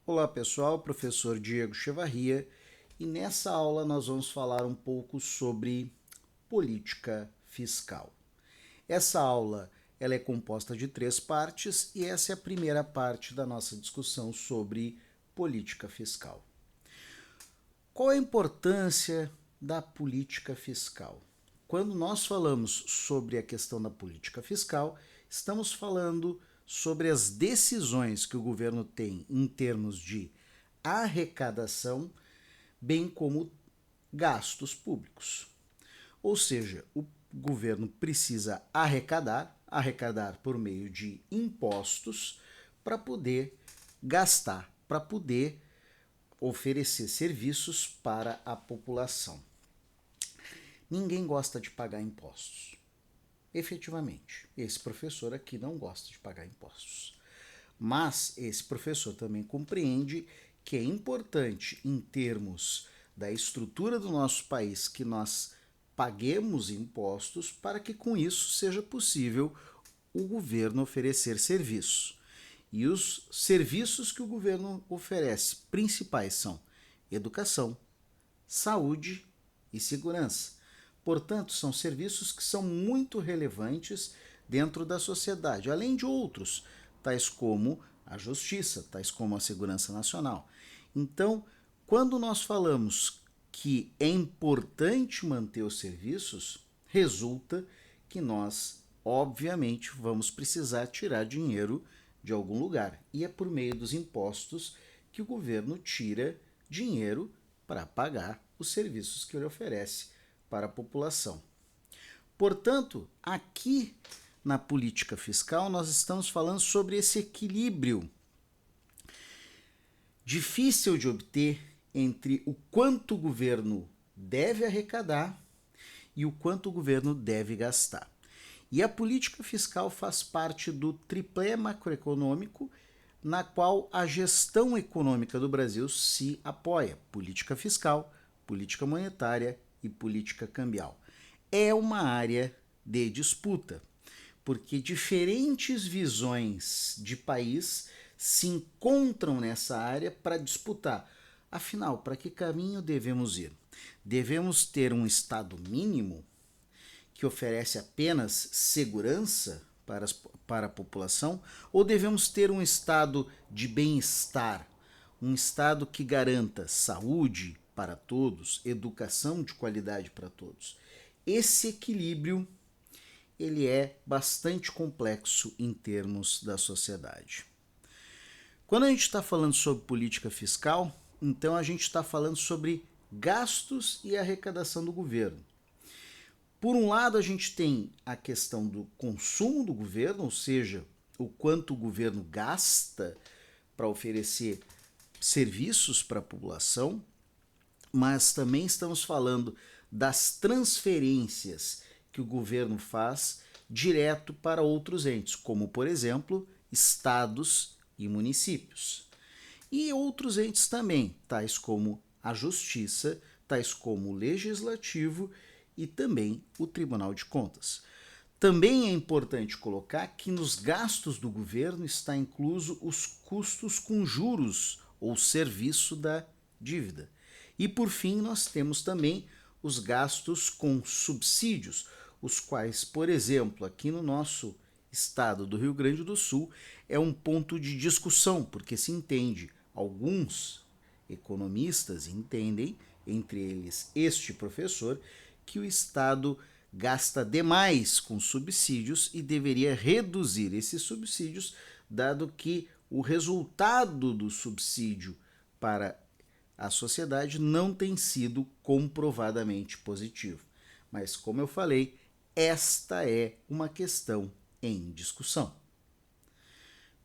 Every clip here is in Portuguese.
Olá pessoal, professor Diego Chevarria, e nessa aula nós vamos falar um pouco sobre política fiscal. Essa aula ela é composta de 3 partes e essa é a primeira parte da nossa discussão sobre política fiscal. Qual a importância da política fiscal? Quando nós falamos sobre a questão da política fiscal, estamos falando sobre as decisões que o governo tem em termos de arrecadação, bem como gastos públicos. Ou seja, o governo precisa arrecadar por meio de impostos para poder gastar, para poder oferecer serviços para a população. Ninguém gosta de pagar impostos. Efetivamente, esse professor aqui não gosta de pagar impostos. Mas esse professor também compreende que é importante, em termos da estrutura do nosso país, que nós paguemos impostos para que com isso seja possível o governo oferecer serviços. E os serviços que o governo oferece principais são educação, saúde e segurança. Portanto, são serviços que são muito relevantes dentro da sociedade, além de outros, tais como a justiça, tais como a segurança nacional. Então, quando nós falamos que é importante manter os serviços, resulta que nós, obviamente, vamos precisar tirar dinheiro de algum lugar. E é por meio dos impostos que o governo tira dinheiro para pagar os serviços que ele oferece para a população. Portanto, aqui na política fiscal, nós estamos falando sobre esse equilíbrio difícil de obter entre o quanto o governo deve arrecadar e o quanto o governo deve gastar. E a política fiscal faz parte do triplé macroeconômico na qual a gestão econômica do Brasil se apoia: política fiscal, política monetária e política cambial. É uma área de disputa, porque diferentes visões de país se encontram nessa área para disputar. Afinal, para que caminho devemos ir? Devemos ter um Estado mínimo que oferece apenas segurança para a população, ou devemos ter um estado de bem-estar, um estado que garanta saúde para todos, educação de qualidade para todos? Esse equilíbrio ele é bastante complexo em termos da sociedade. Quando a gente está falando sobre política fiscal, então a gente está falando sobre gastos e arrecadação do governo. Por um lado, a gente tem a questão do consumo do governo, ou seja, o quanto o governo gasta para oferecer serviços para a população, mas também estamos falando das transferências que o governo faz direto para outros entes, como, por exemplo, estados e municípios. E outros entes também, tais como a Justiça, tais como o Legislativo e também o Tribunal de Contas. Também é importante colocar que nos gastos do governo está incluso os custos com juros ou serviço da dívida. E por fim, nós temos também os gastos com subsídios, os quais, por exemplo, aqui no nosso estado do Rio Grande do Sul, é um ponto de discussão, porque se entende, alguns economistas entendem, entre eles este professor, que o Estado gasta demais com subsídios e deveria reduzir esses subsídios, dado que o resultado do subsídio para a sociedade não tem sido comprovadamente positivo. Mas, como eu falei, esta é uma questão em discussão.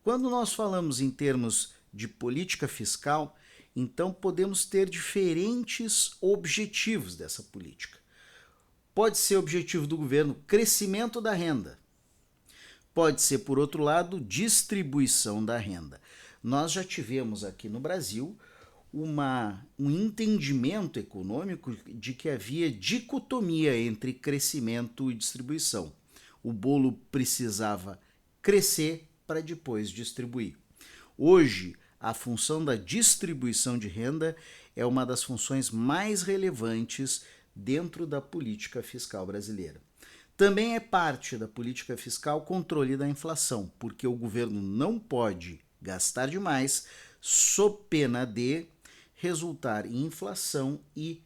Quando nós falamos em termos de política fiscal, então podemos ter diferentes objetivos dessa política. Pode ser objetivo do governo crescimento da renda. Pode ser, por outro lado, distribuição da renda. Nós já tivemos aqui no Brasil um entendimento econômico de que havia dicotomia entre crescimento e distribuição. O bolo precisava crescer para depois distribuir. Hoje, a função da distribuição de renda é uma das funções mais relevantes dentro da política fiscal brasileira. Também é parte da política fiscal o controle da inflação, porque o governo não pode gastar demais sob pena de resultar em inflação e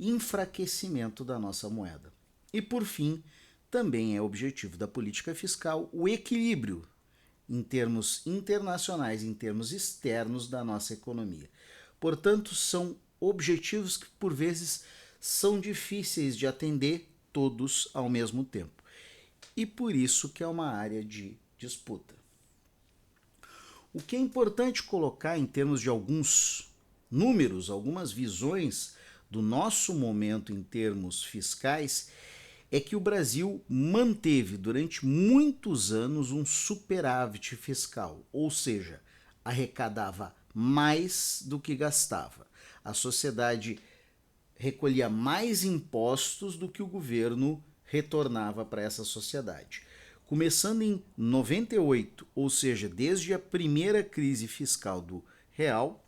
enfraquecimento da nossa moeda. E por fim, também é objetivo da política fiscal o equilíbrio em termos internacionais, em termos externos da nossa economia. Portanto, são objetivos que por vezes são difíceis de atender todos ao mesmo tempo. E por isso que é uma área de disputa. O que é importante colocar em termos de alguns números, algumas visões do nosso momento em termos fiscais, é que o Brasil manteve durante muitos anos um superávit fiscal, ou seja, arrecadava mais do que gastava. A sociedade recolhia mais impostos do que o governo retornava para essa sociedade. Começando em 98, ou seja, desde a primeira crise fiscal do real,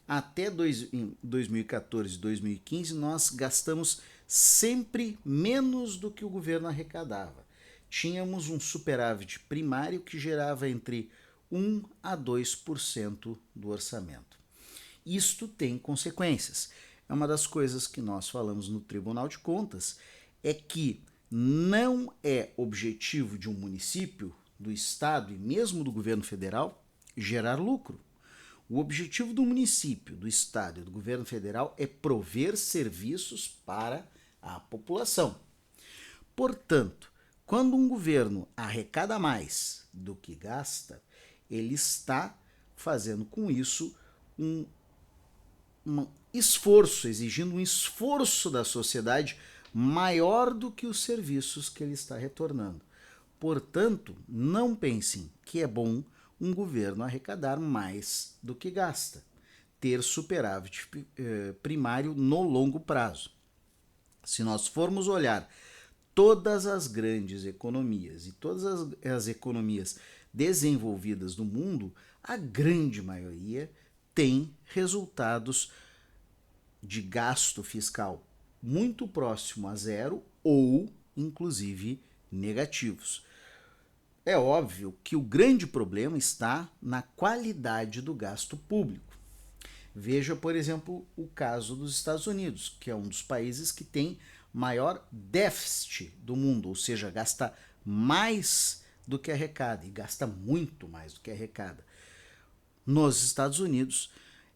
até 2014 e 2015, nós gastamos sempre menos do que o governo arrecadava. Tínhamos um superávit primário que gerava entre 1 a 2% do orçamento. Isto tem consequências. É uma das coisas que nós falamos no Tribunal de Contas, é que não é objetivo de um município, do estado e mesmo do governo federal gerar lucro. O objetivo do município, do estado e do governo federal é prover serviços para a população. Portanto, quando um governo arrecada mais do que gasta, ele está fazendo com isso um esforço, exigindo um esforço da sociedade maior do que os serviços que ele está retornando. Portanto, não pensem que é bom um governo arrecadar mais do que gasta, ter superávit primário no longo prazo. Se nós formos olhar todas as grandes economias e todas as economias desenvolvidas do mundo, a grande maioria tem resultados de gasto fiscal muito próximo a zero ou, inclusive, negativos. É óbvio que o grande problema está na qualidade do gasto público. Veja, por exemplo, o caso dos Estados Unidos, que é um dos países que tem maior déficit do mundo, ou seja, gasta mais do que arrecada e gasta muito mais do que arrecada. Nos Estados Unidos,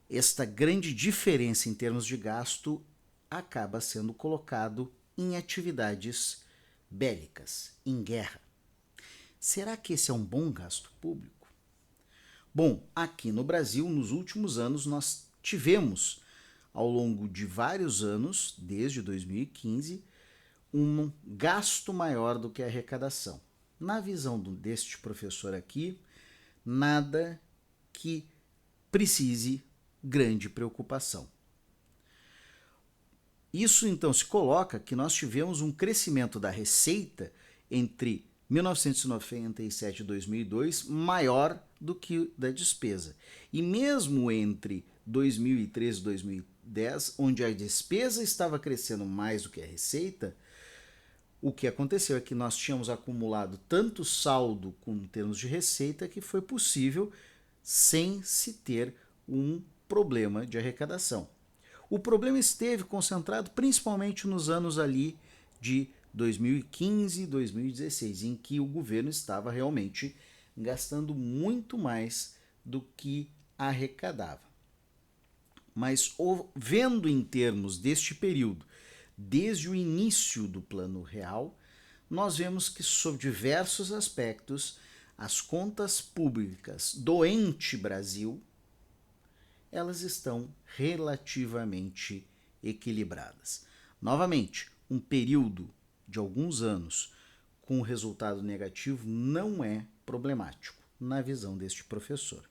esta grande diferença em termos de gasto acaba sendo colocado em atividades bélicas, em guerra. Será que esse é um bom gasto público? Bom, aqui no Brasil, nos últimos anos, nós tivemos, ao longo de vários anos, desde 2015, um gasto maior do que a arrecadação. Na visão deste professor aqui, nada que precise grande preocupação. Isso então se coloca que nós tivemos um crescimento da receita entre 1997 e 2002 maior do que da despesa. E mesmo entre 2013 e 2010, onde a despesa estava crescendo mais do que a receita, o que aconteceu é que nós tínhamos acumulado tanto saldo em termos de receita que foi possível sem se ter um problema de arrecadação. O problema esteve concentrado principalmente nos anos ali de 2015 e 2016, em que o governo estava realmente gastando muito mais do que arrecadava. Mas vendo em termos deste período, desde o início do Plano Real, nós vemos que, sob diversos aspectos, as contas públicas do ente Brasil, elas estão relativamente equilibradas. Novamente, um período de alguns anos com resultado negativo não é problemático, na visão deste professor.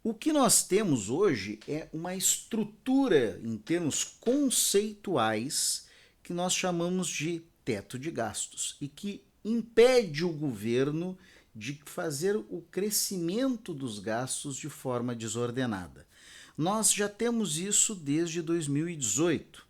O que nós temos hoje é uma estrutura em termos conceituais que nós chamamos de teto de gastos e que impede o governo de fazer o crescimento dos gastos de forma desordenada. Nós já temos isso desde 2018,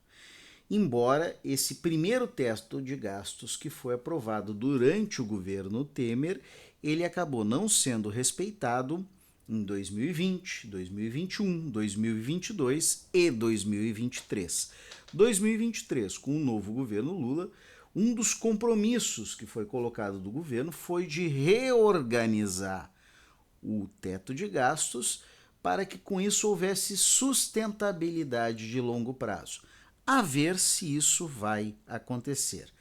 embora esse primeiro teto de gastos que foi aprovado durante o governo Temer, ele acabou não sendo respeitado em 2020, 2021, 2022 e 2023. 2023, com o novo governo Lula, um dos compromissos que foi colocado do governo foi de reorganizar o teto de gastos para que com isso houvesse sustentabilidade de longo prazo. A ver se isso vai acontecer.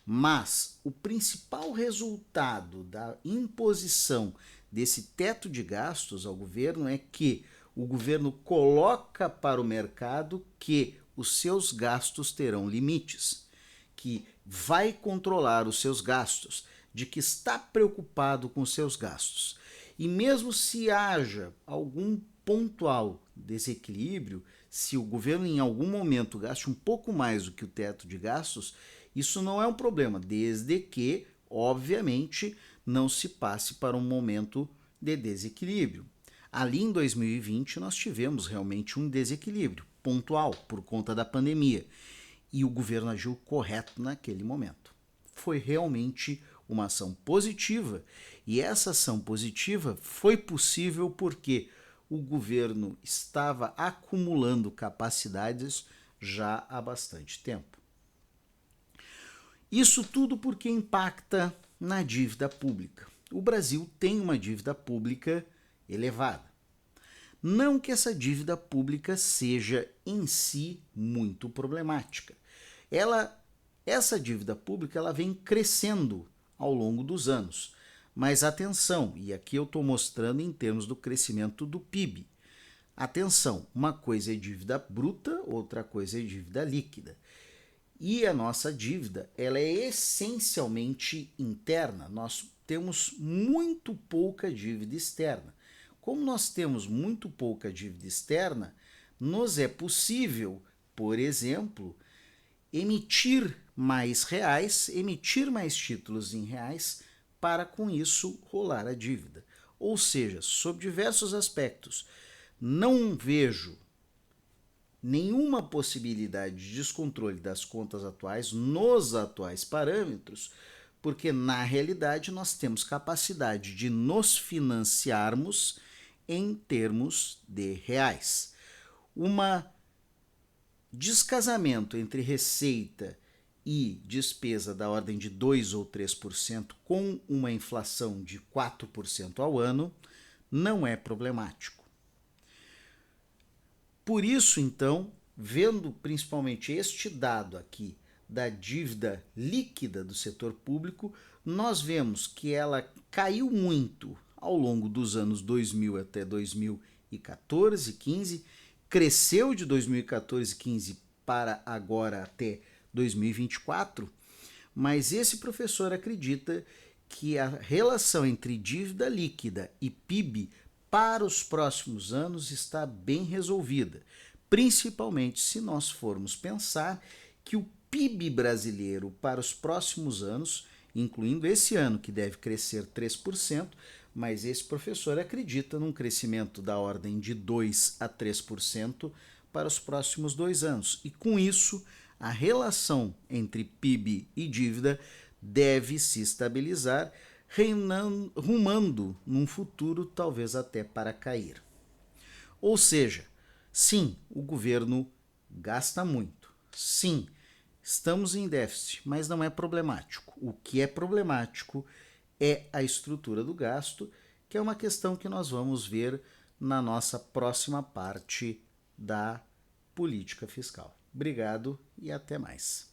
Mas o principal resultado da imposição desse teto de gastos ao governo é que o governo coloca para o mercado que os seus gastos terão limites, que vai controlar os seus gastos, de que está preocupado com os seus gastos. E mesmo se haja algum pontual desequilíbrio, se o governo em algum momento gaste um pouco mais do que o teto de gastos, isso não é um problema, desde que, obviamente, não se passe para um momento de desequilíbrio. Ali em 2020 nós tivemos realmente um desequilíbrio pontual por conta da pandemia e o governo agiu correto naquele momento. Foi realmente uma ação positiva e essa ação positiva foi possível porque o governo estava acumulando capacidades já há bastante tempo. Isso tudo porque impacta na dívida pública. O Brasil tem uma dívida pública elevada. Não que essa dívida pública seja em si muito problemática. Essa dívida pública ela vem crescendo ao longo dos anos. Mas atenção, e aqui eu estou mostrando em termos do crescimento do PIB. Atenção, uma coisa é dívida bruta, outra coisa é dívida líquida. E a nossa dívida ela é essencialmente interna. Nós temos muito pouca dívida externa. Como nós temos muito pouca dívida externa, nos é possível, por exemplo, emitir mais reais, emitir mais títulos em reais, para com isso rolar a dívida. Ou seja, sob diversos aspectos, não vejo nenhuma possibilidade de descontrole das contas atuais nos atuais parâmetros, porque na realidade nós temos capacidade de nos financiarmos em termos de reais. Uma descasamento entre receita e despesa da ordem de 2 ou 3% com uma inflação de 4% ao ano não é problemático. Por isso, então, vendo principalmente este dado aqui da dívida líquida do setor público, nós vemos que ela caiu muito ao longo dos anos 2000 até 2014, 15, cresceu de 2014, 15 para agora até 2024, mas esse professor acredita que a relação entre dívida líquida e PIB para os próximos anos está bem resolvida, principalmente se nós formos pensar que o PIB brasileiro para os próximos anos, incluindo esse ano que deve crescer 3%, mas esse professor acredita num crescimento da ordem de 2 a 3% para os próximos 2 anos. E com isso, a relação entre PIB e dívida deve se estabilizar, rumando num futuro talvez até para cair. Ou seja, sim, o governo gasta muito. Sim, estamos em déficit, mas não é problemático. O que é problemático é a estrutura do gasto, que é uma questão que nós vamos ver na nossa próxima parte da política fiscal. Obrigado e até mais.